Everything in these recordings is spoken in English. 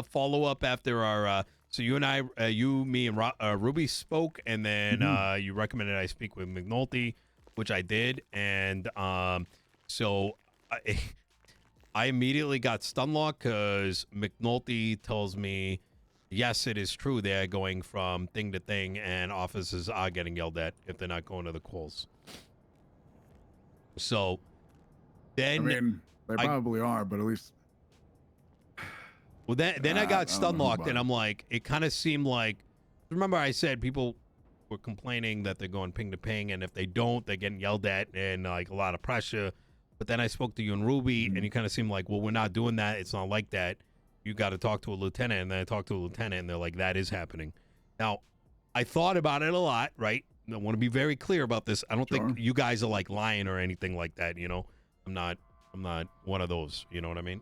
follow up after our so you and I, you, me, and Ruby spoke, and then you recommended I speak with McNulty, which I did, and so I immediately got stun locked because McNulty tells me, yes, it is true they're going from thing to thing, and officers are getting yelled at if they're not going to the calls. So then, I mean, they probably are, but at least. Well, then I got stun locked, and I'm like, it kind of seemed like. Remember, I said people were complaining that they're going ping to ping, and if they don't, they're getting yelled at and like a lot of pressure. But then I spoke to you and Ruby, and you kind of seemed like, well, we're not doing that. It's not like that. You got to talk to a lieutenant, and then I talked to a lieutenant, and they're like, that is happening. Now, I thought about it a lot, right? I want to be very clear about this. I don't think you guys are like lying or anything like that. You know, I'm not one of those. You know what I mean?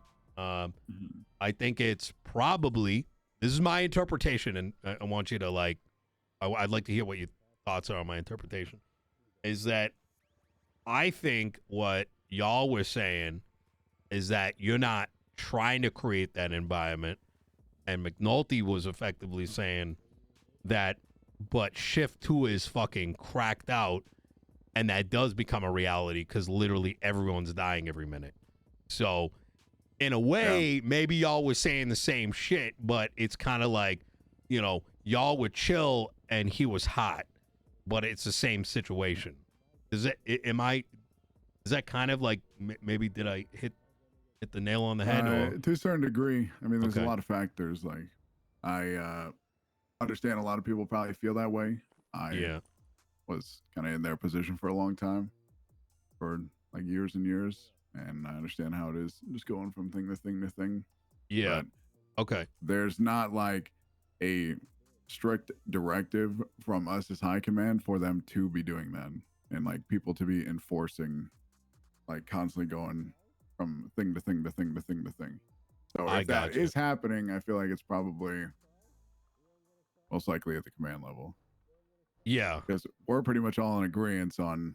I think it's probably, this is my interpretation, and I want you to like, I'd like to hear what your thoughts are on my interpretation, is that I think what y'all were saying is that you're not trying to create that environment, and McNulty was effectively saying that, but Shift 2 is fucking cracked out, and that does become a reality because literally everyone's dying every minute. So in a way, maybe y'all were saying the same shit, but it's kind of like, you know, y'all were chill and he was hot, but it's the same situation. Is that kind of like, maybe did I hit the nail on the head? Or? To a certain degree. I mean, there's a lot of factors. Like, I understand a lot of people probably feel that way. I was kind of in their position for a long time, for like years and years. And I understand how it is just going from thing to thing to thing. Yeah. But okay. There's not like a strict directive from us as high command for them to be doing that, and like people to be enforcing, like constantly going from thing to thing to thing to thing to thing. So if that is happening, I feel like it's probably most likely at the command level. Yeah. Because we're pretty much all in agreement on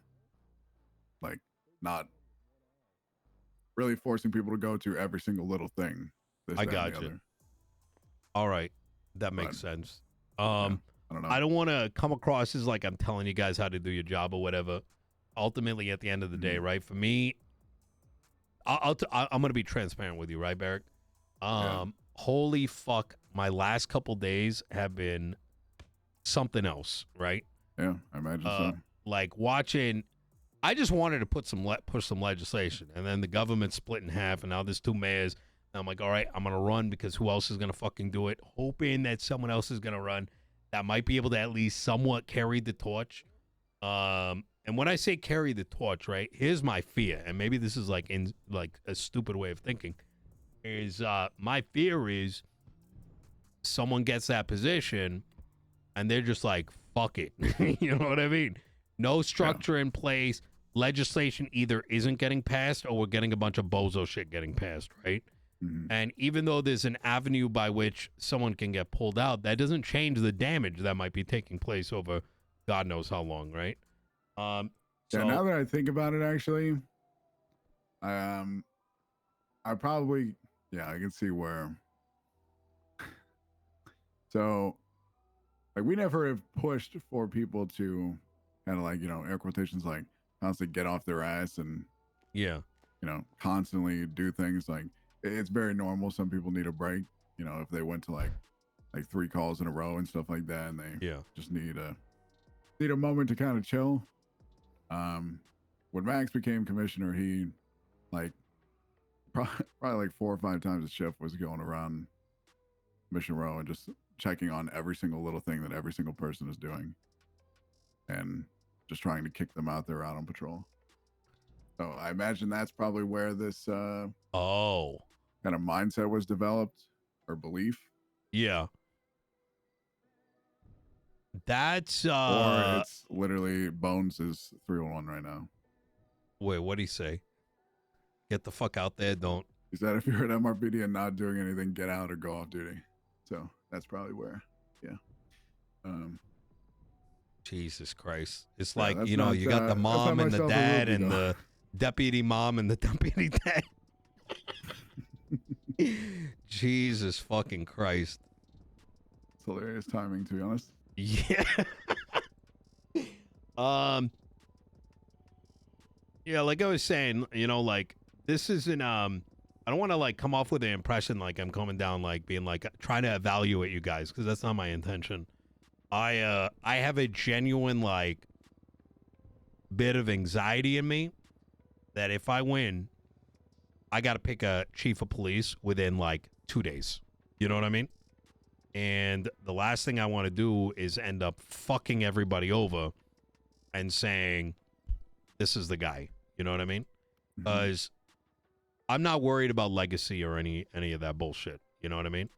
like not really forcing people to go to every single little thing. I got you. All right. That makes sense. I don't know. I don't want to come across as like I'm telling you guys how to do your job or whatever. Ultimately, at the end of the day, right? For me, I'm going to be transparent with you, right, Beric? Holy fuck. My last couple days have been something else, right? Yeah, I imagine so. Like watching, I just wanted to push some legislation, and then the government split in half, and now there's two mayors. And I'm like, all right, I'm gonna run because who else is gonna fucking do it? Hoping that someone else is gonna run that might be able to at least somewhat carry the torch. And when I say carry the torch, right? Here's my fear, and maybe this is like in like a stupid way of thinking. Is my fear is someone gets that position, and they're just like, fuck it, you know what I mean? No structure in place. Legislation either isn't getting passed or we're getting a bunch of bozo shit getting passed, right? And even though there's an avenue by which someone can get pulled out, that doesn't change the damage that might be taking place over God knows how long, right? So now that I think about it, actually, I probably, I can see where. So, like, we never have pushed for people to kind of like, air quotations, like constantly get off their ass and, constantly do things. Like, it's very normal. Some people need a break, if they went to like 3 calls in a row and stuff like that, and they just need a moment to kind of chill. When Max became commissioner, he like probably like 4 or 5 times a shift was going around Mission Row and just checking on every single little thing that every single person is doing, and just trying to kick them out there out on patrol. So I imagine that's probably where this kind of mindset was developed, or belief. Yeah. That's or it's literally Bones is 301 right now. Wait, what'd he say? Get the fuck out there, don't. He said if you're at MRPD and not doing anything, get out or go off duty. So that's probably where, Jesus Christ. It's like, you got the mom and the dad and the deputy mom and the deputy dad. Jesus fucking Christ. It's hilarious timing, to be honest. Yeah. Yeah, like I was saying, you know, like this isn't I don't want to like come off with the impression like I'm coming down like being like trying to evaluate you guys, because that's not my intention. I have a genuine like bit of anxiety in me that if I win, I got to pick a chief of police within like 2 days. You know what I mean? And the last thing I want to do is end up fucking everybody over and saying, this is the guy. You know what I mean? Because I'm not worried about legacy or any of that bullshit. You know what I mean?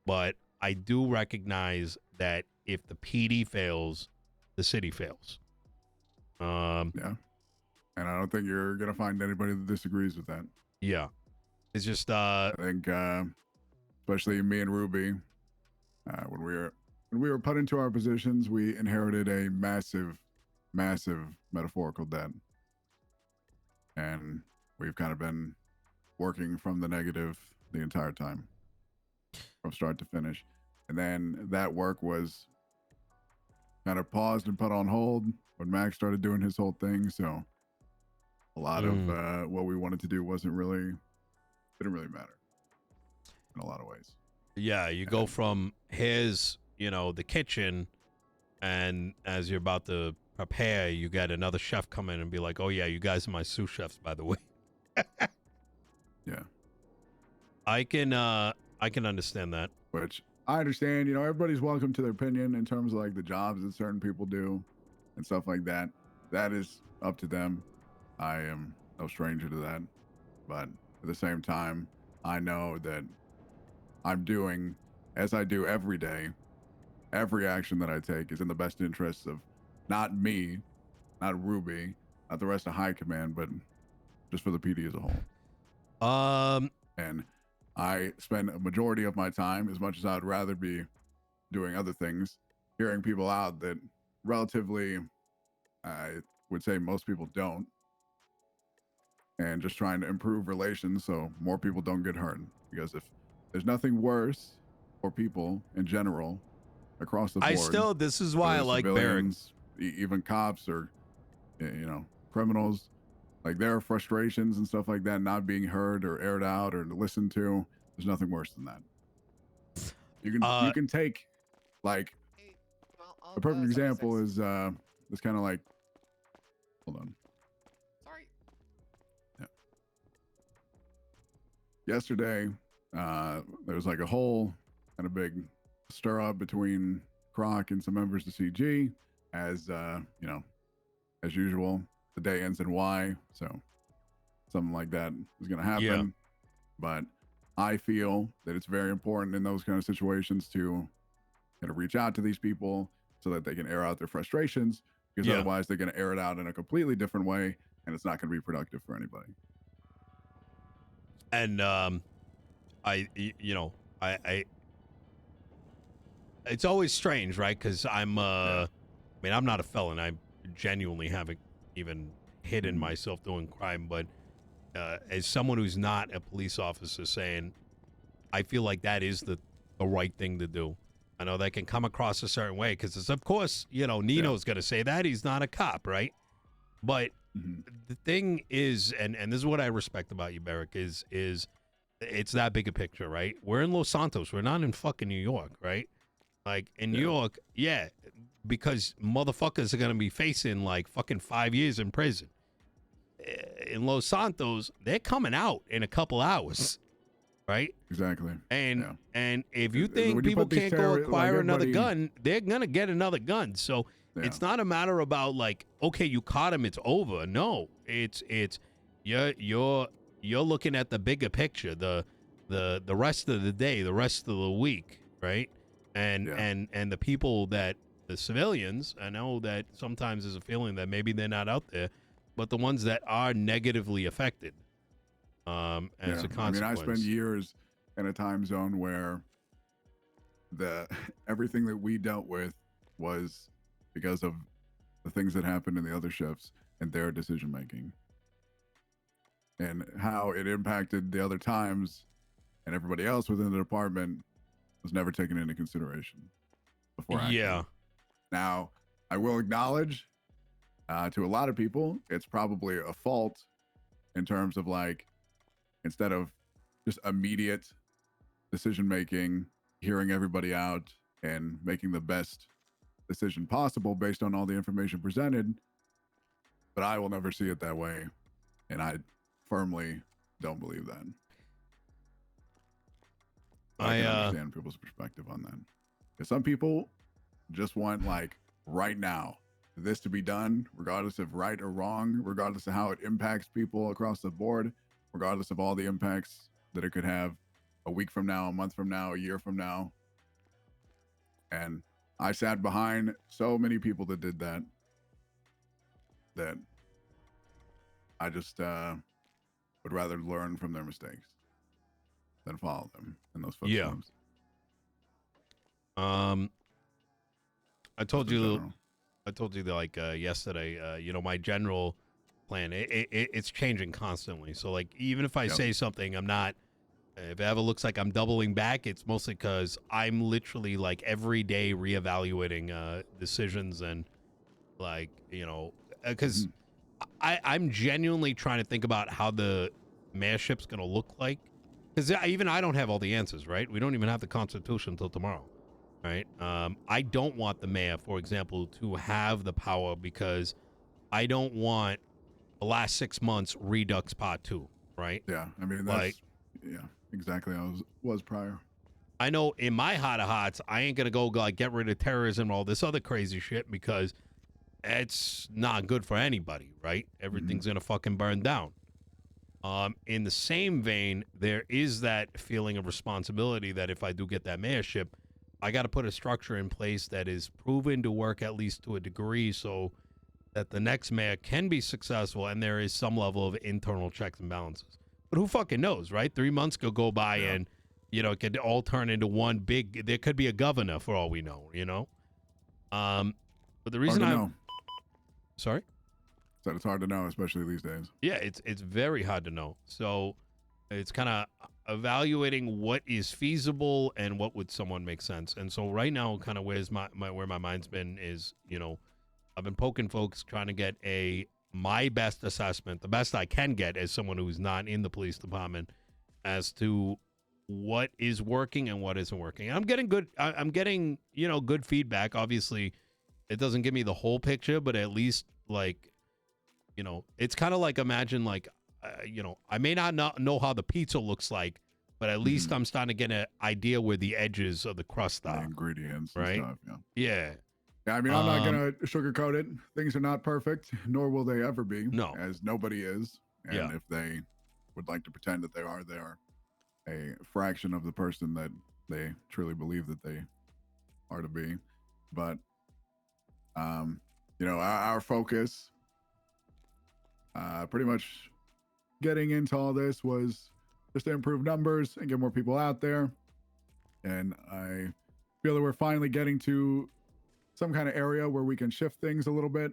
But I do recognize that if the PD fails, the city fails. Yeah. And I don't think you're going to find anybody that disagrees with that. Yeah. It's just, I think, especially me and Ruby, when we were put into our positions, we inherited a massive metaphorical debt. And we've kind of been working from the negative the entire time, from start to finish. And then that work was kind of paused and put on hold when Max started doing his whole thing. So a lot of what we wanted to do didn't really matter in a lot of ways. Yeah, you go from his, you know, the kitchen, and as you're about to prepare, you get another chef come in and be like, oh yeah, you guys are my sous chefs, by the way. Yeah. I can understand that. Which I understand, you know, everybody's welcome to their opinion in terms of like the jobs that certain people do and stuff like that. That is up to them. I am no stranger to that. But at the same time, I know that I'm doing, as I do every day, every action that I take is in the best interests of not me, not Ruby, not the rest of High Command, but just for the PD as a whole. And I spend a majority of my time, as much as I'd rather be doing other things, hearing people out that relatively, I would say most people don't, and just trying to improve relations so more people don't get hurt. Because if there's nothing worse for people in general across the board. This is why I like Beric. Even cops or, you know, criminals, like their frustrations and stuff like that, not being heard or aired out or listened to. There's nothing worse than that. You can take, like, a perfect example is this kind of like, hold on. Sorry. Yeah. Yesterday, there was like a whole kind of big stir up between Croc and some members of CG, as you know, as usual. The day ends in Y, so something like that is going to happen. Yeah. But I feel that it's very important in those kind of situations to kind of reach out to these people so that they can air out their frustrations, because otherwise they're going to air it out in a completely different way, and it's not going to be productive for anybody. And I it's always strange, right? Because I mean, I'm not a felon. I genuinely haven't even hidden myself doing crime. But as someone who's not a police officer saying, I feel like that is the right thing to do. I know that can come across a certain way because, of course, you know, Nino's going to say that. He's not a cop, right? But the thing is, and this is what I respect about you, Beric, is it's that big a picture, right? We're in Los Santos. We're not in fucking New York, right? Like, in New York, because motherfuckers are going to be facing, like, fucking 5 years in prison. In Los Santos, they're coming out in a couple hours, right? Exactly. And if you think people can't go acquire another gun, they're going to get another gun. So it's not a matter about, like, okay, you caught him, it's over. No, it's you're looking at the bigger picture, the rest of the day, the rest of the week, right? And the people that, the civilians, I know that sometimes there's a feeling that maybe they're not out there, but the ones that are negatively affected as a consequence. I mean, I spent years in a time zone where everything that we dealt with was because of the things that happened in the other shifts and their decision making, and how it impacted the other times and everybody else within the department was never taken into consideration before acting. Yeah. Now, I will acknowledge to a lot of people, it's probably a fault in terms of like, instead of just immediate decision making, hearing everybody out and making the best decision possible based on all the information presented. But I will never see it that way. And I firmly don't believe that. I can understand people's perspective on that. Because some people just want, like, right now, this to be done, regardless of right or wrong, regardless of how it impacts people across the board, regardless of all the impacts that it could have a week from now, a month from now, a year from now. And I sat behind so many people that did that, that I just would rather learn from their mistakes than follow them in those footsteps. Yeah. I told you that, like, yesterday, you know, my general plan, it's changing constantly. So, like, even if I say something, I'm not, if it ever looks like I'm doubling back, it's mostly because I'm literally, like, every day reevaluating decisions and, like, you know, because I'm genuinely trying to think about how the mayorship's going to look like. Because even I don't have all the answers, right? We don't even have the Constitution until tomorrow, right? I don't want the mayor, for example, to have the power because I don't want the last 6 months Redux Part 2, right? Yeah, I mean, that's, like, yeah, exactly how it was prior. I know in my heart of hearts, I ain't going to go, like, get rid of terrorism and all this other crazy shit because it's not good for anybody, right? Everything's going to fucking burn down. In the same vein, there is that feeling of responsibility that if I do get that mayorship, I got to put a structure in place that is proven to work at least to a degree so that the next mayor can be successful and there is some level of internal checks and balances. But who fucking knows, right? 3 months could go by and, you know, it could all turn into one big, there could be a governor for all we know, you know? But the reason Sorry? So it's hard to know, especially these days. Yeah, it's very hard to know. So it's kind of evaluating what is feasible and what would someone make sense. And so right now, kind of where's where my mind's been is, you know, I've been poking folks trying to get my best assessment, the best I can get as someone who's not in the police department, as to what is working and what isn't working. And I'm getting you know, good feedback. Obviously, it doesn't give me the whole picture, but at least, like, you know, it's kind of like, imagine, like, you know, I may not know how the pizza looks like, but at least I'm starting to get an idea where the edges of the crust are. The ingredients right? and stuff, Yeah. Yeah, I mean, I'm not going to sugarcoat it. Things are not perfect, nor will they ever be. No. As nobody is. And if they would like to pretend that they are a fraction of the person that they truly believe that they are to be. But, you know, our focus, pretty much getting into all this was just to improve numbers and get more people out there. And I feel that we're finally getting to some kind of area where we can shift things a little bit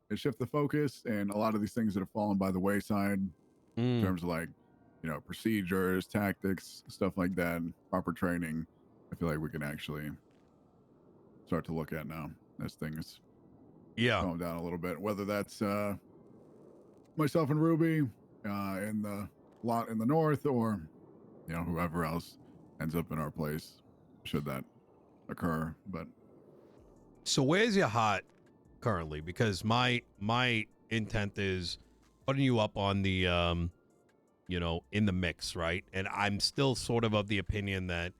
and shift the focus. And a lot of these things that have fallen by the wayside in terms of, like, you know, procedures, tactics, stuff like that, proper training, I feel like we can actually start to look at now as things calm down a little bit. Whether that's myself and Ruby in the lot in the north, or, you know, whoever else ends up in our place should that occur. But so where's your heart currently? Because my intent is putting you up on the you know, in the mix, right? And I'm still sort of the opinion that,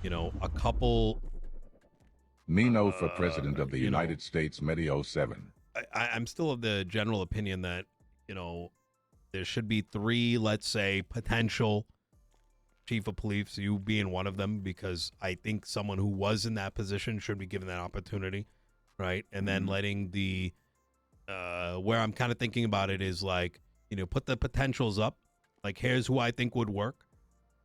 you know, a couple Nino for president of the United States, Medio 7. I'm still of the general opinion that, you know, there should be 3, let's say, potential chief of police, you being one of them, because I think someone who was in that position should be given that opportunity, right? And then letting the, where I'm kind of thinking about it is, like, you know, put the potentials up, like, here's who I think would work,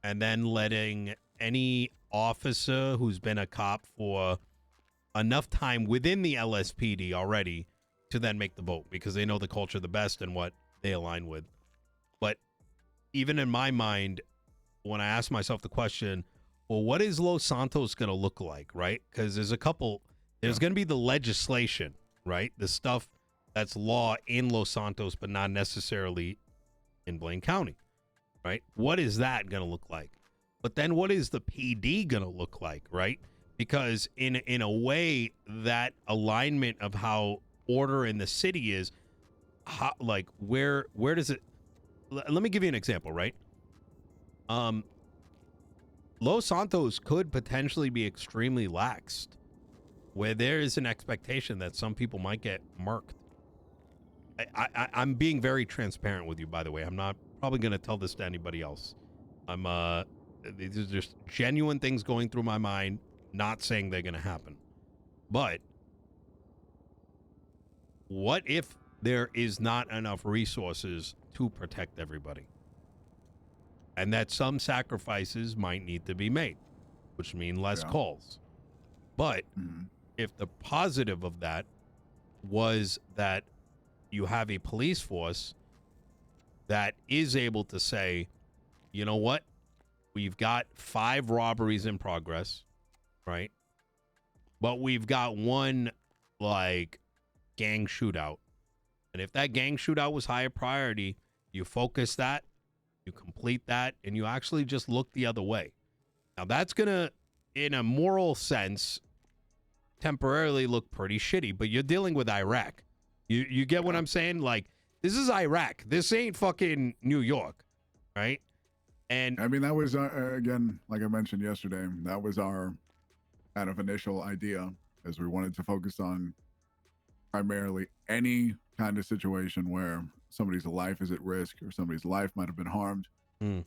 and then letting any officer who's been a cop for enough time within the LSPD already to then make the vote, because they know the culture the best and what they align with. But even in my mind, when I ask myself the question, well, what is Los Santos going to look like, right? Because there's going to be the legislation, right? The stuff that's law in Los Santos, but not necessarily in Blaine County, right? What is that going to look like? But then what is the PD going to look like, right? Because in a way, that alignment of how order in the city is, how, like, where does it... Let me give you an example, right? Los Santos could potentially be extremely laxed, where there is an expectation that some people might get murked. I'm being very transparent with you, by the way. I'm not probably going to tell this to anybody else. These are just genuine things going through my mind, not saying they're going to happen. But what if there is not enough resources to protect everybody? And that some sacrifices might need to be made, which mean less calls. But if the positive of that was that you have a police force that is able to say, you know what? We've got 5 robberies in progress, right? But we've got one, like, gang shootout. And if that gang shootout was higher priority, you focus that, you complete that, and you actually just look the other way. Now, that's going to, in a moral sense, temporarily look pretty shitty, but you're dealing with Iraq. You get what I'm saying? Like, this is Iraq. This ain't fucking New York, right? And I mean, that was, again, like I mentioned yesterday, that was our kind of initial idea, as we wanted to focus on primarily any kind of situation where somebody's life is at risk or somebody's life might have been harmed.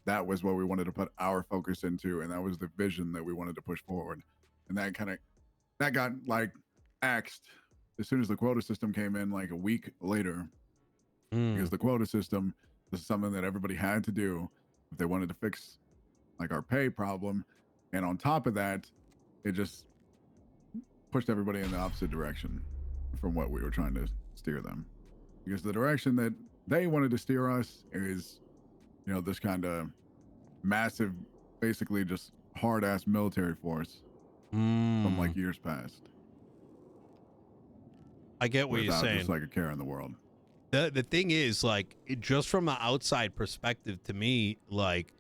That was what we wanted to put our focus into, and that was the vision that we wanted to push forward. And that got like axed as soon as the quota system came in, like a week later, because the quota system was something that everybody had to do if they wanted to fix like our pay problem. And on top of that, it just pushed everybody in the opposite direction from what we were trying to steer them, because the direction that they wanted to steer us is, you know, this kind of massive, basically just hard ass military force from like years past. I get what you're saying. Just like a care in the world. The thing is, like, just from the outside perspective, to me, like,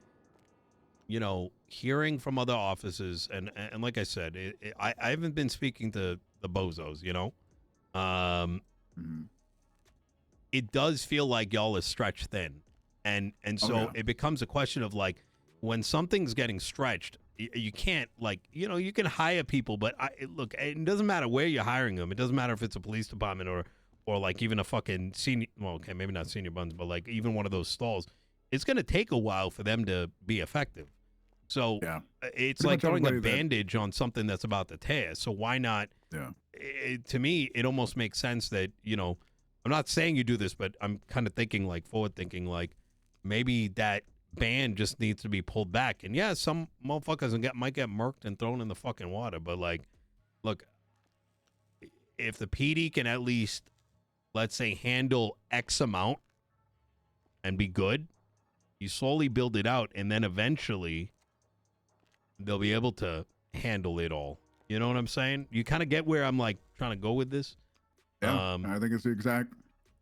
you know, hearing from other offices, and like I said, I haven't been speaking to the bozos, you know. It does feel like y'all is stretched thin, and so it becomes a question of, like, when something's getting stretched, you can't, like, you know, you can hire people, but look, it doesn't matter where you're hiring them. It doesn't matter if it's a police department or like even a fucking senior, well, okay, maybe not senior buns, but like even one of those stalls. It's going to take a while for them to be effective. So it's like throwing a bandage on something that's about to tear. So why not? To me, it almost makes sense that, you know, I'm not saying you do this, but I'm kind of thinking, like, forward thinking, like, maybe that ban just needs to be pulled back. And yeah, some motherfuckers might get murked and thrown in the fucking water. But, like, look, if the PD can at least, let's say, handle X amount and be good, you slowly build it out, and then eventually they'll be able to handle it all. You know what I'm saying? You kind of get where I'm, like, trying to go with this? Yeah, I think it's the exact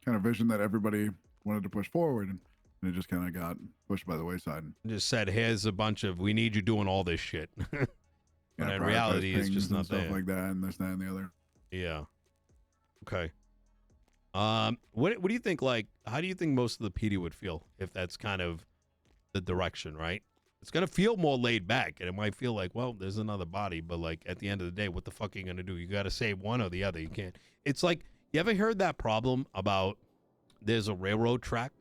kind of vision that everybody wanted to push forward, and it just kind of got pushed by the wayside. Just said, here's a bunch of, we need you doing all this shit. And in reality, it's just not there. Stuff like that, and this, that, and the other. Yeah. Okay. What do you think, like, how do you think most of the PD would feel if that's kind of the direction, right? It's going to feel more laid back, and it might feel like, well, there's another body, but, like, at the end of the day, what the fuck are you going to do? You got to save one or the other. You can't. It's like, you ever heard that problem about there's a railroad track,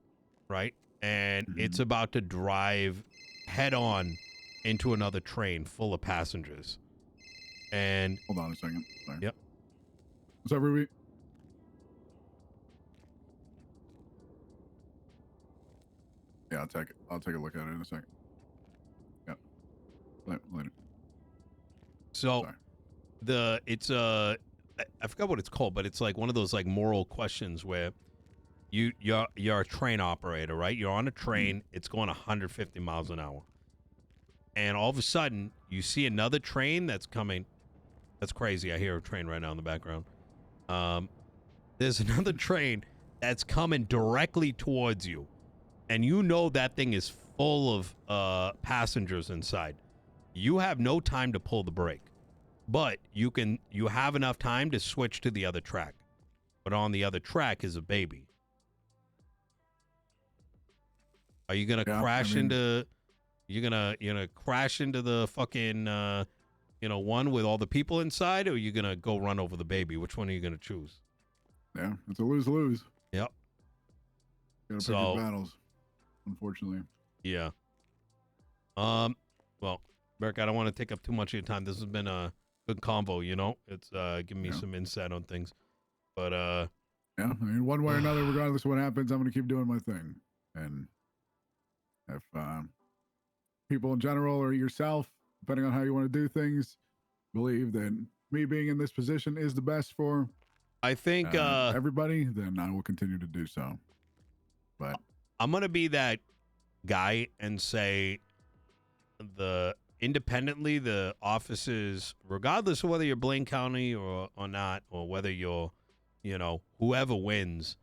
right? And it's about to drive head on into another train full of passengers. And hold on a second. Sorry. Yep. What's up, Ruby? Yeah, I'll take a look at it in a second. Yeah. Later. So I forgot what it's called, but it's like one of those, like, moral questions where you're a train operator, right? You're on a train, it's going 150 miles an hour. and all of a sudden you see another train that's coming. That's crazy. I hear a train right now in the background. There's another train that's coming directly towards you, and you know that thing is full of passengers inside. You have no time to pull the brake, but you have enough time to switch to the other track. But on the other track is a baby. Are you gonna crash into? You're gonna crash into the fucking one with all the people inside, or are you gonna go run over the baby? Which one are you gonna choose? Yeah, it's a lose-lose. Yep. Gotta pick your battles, unfortunately. Yeah. Well, Beric, I don't want to take up too much of your time. This has been a good convo, you know. It's giving me some insight on things. But yeah, I mean, one way or another, regardless of what happens, I'm gonna keep doing my thing. And if people in general or yourself, depending on how you want to do things, believe that me being in this position is the best for I think everybody, then I will continue to do so. But I'm gonna be that guy and say independently the offices, regardless of whether you're Blaine County or not, or whether you're whoever wins,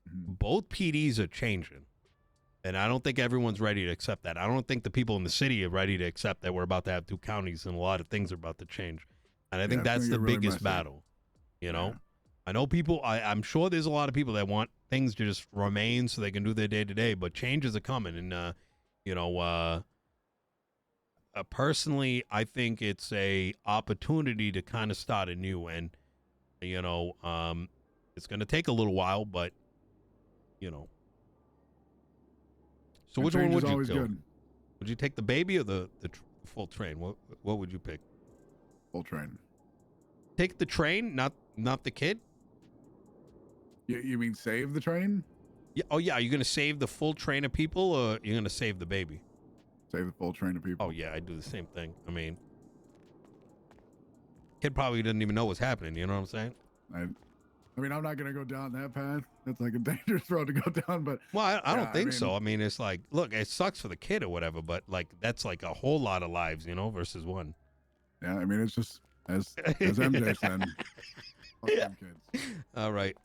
both PDs are changing. And I don't think everyone's ready to accept that. I don't think the people in the city are ready to accept that we're about to have two counties and a lot of things are about to change. And I think that's the biggest battle, you know? I know people, I'm sure there's a lot of people that want things to just remain so they can do their day-to-day, but changes are coming. And, personally, I think it's a opportunity to kind of start anew. And, it's going to take a little while, but, So which one would you go? Would you take the baby or the full train? What would you pick? Full train. Take the train, not the kid? You mean save the train? Yeah. Oh yeah. Are you gonna save the full train of people, or you're gonna save the baby? Save the full train of people. Oh yeah, I do the same thing. I mean, kid probably doesn't even know what's happening. You know what I'm saying? I mean, I'm not gonna go down that path. That's like a dangerous road to go down. But I don't think so. I mean, it's like, look, it sucks for the kid or whatever, but like that's like a whole lot of lives, versus one. Yeah, I mean, it's just as MJ said. Fuck them kids. All right.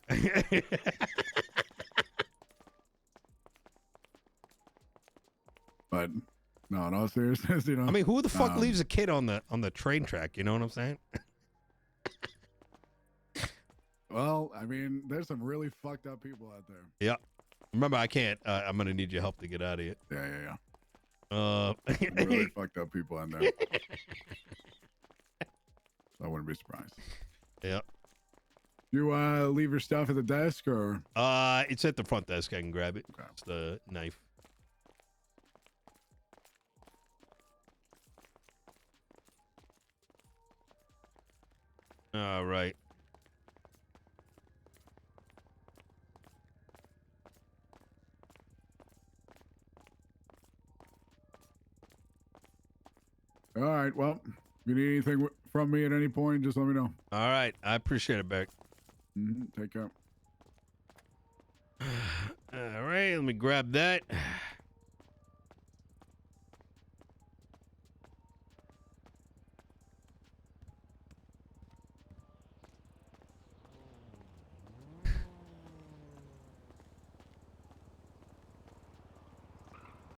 But no, in all seriousness, I mean, who the fuck leaves a kid on the train track? You know what I'm saying? Well, I mean, there's some really fucked up people out there. Yeah. Remember, I can't. I'm gonna need your help to get out of here. Yeah. Really fucked up people in there. I wouldn't be surprised. Yeah. You leave your stuff at the desk, or? It's at the front desk. I can grab it. Okay. It's the knife. All right. All right. Well, if you need anything from me at any point, just let me know. All right. I appreciate it, Beric. Take care. All right. Let me grab that.